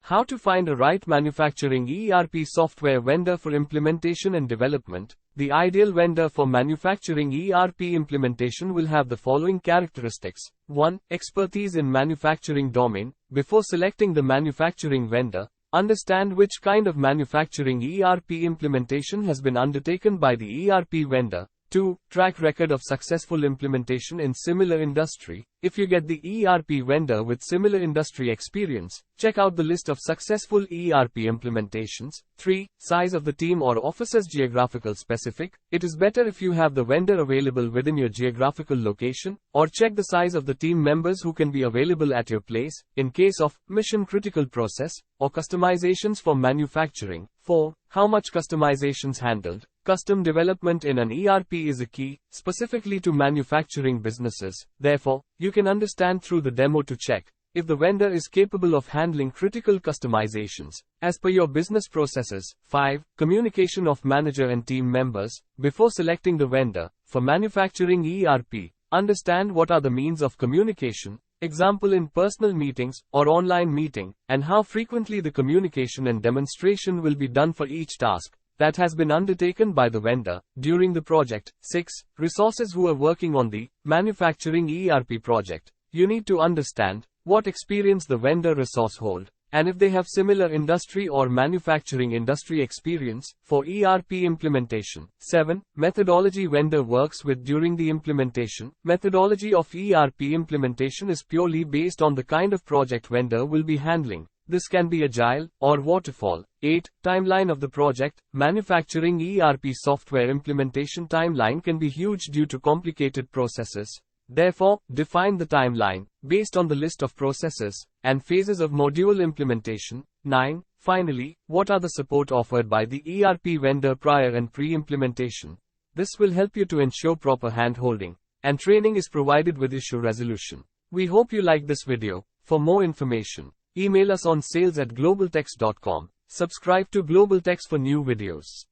How to find a right manufacturing ERP software vendor for implementation and development. The ideal vendor for manufacturing ERP implementation will have the following characteristics. 1. Expertise in manufacturing domain. Before selecting the manufacturing vendor, understand which kind of manufacturing ERP implementation has been undertaken by the ERP vendor. 2. Track record of successful implementation in similar industry. If you get the ERP vendor with similar industry experience, check out the list of successful ERP implementations. 3. Size of the team or office's geographical specific. It is better if you have the vendor available within your geographical location, or check the size of the team members who can be available at your place, in case of mission critical process, or customizations for manufacturing. 4. How much customizations handled. Custom development in an ERP is a key, specifically to manufacturing businesses. Therefore, you can understand through the demo to check if the vendor is capable of handling critical customizations as per your business processes. 5. Communication of manager and team members. Before selecting the vendor for manufacturing ERP, understand what are the means of communication, example in personal meetings or online meeting, and how frequently the communication and demonstration will be done for each task that has been undertaken by the vendor during the project. 6. Resources who are working on the manufacturing ERP project. You need to understand what experience the vendor resource hold, and if they have similar industry or manufacturing industry experience for ERP implementation. 7. Methodology vendor works with during the implementation. Methodology of ERP implementation is purely based on the kind of project vendor will be handling. This can be agile or waterfall. 8. Timeline of the project. Manufacturing ERP software implementation timeline can be huge due to complicated processes. Therefore, define the timeline based on the list of processes and phases of module implementation. 9. Finally, what are the support offered by the ERP vendor prior and pre-implementation? This will help you to ensure proper hand-holding, and training is provided with issue resolution. We hope you like this video. For more information, email us on sales@globaltex.com. Subscribe to Global Tex for new videos.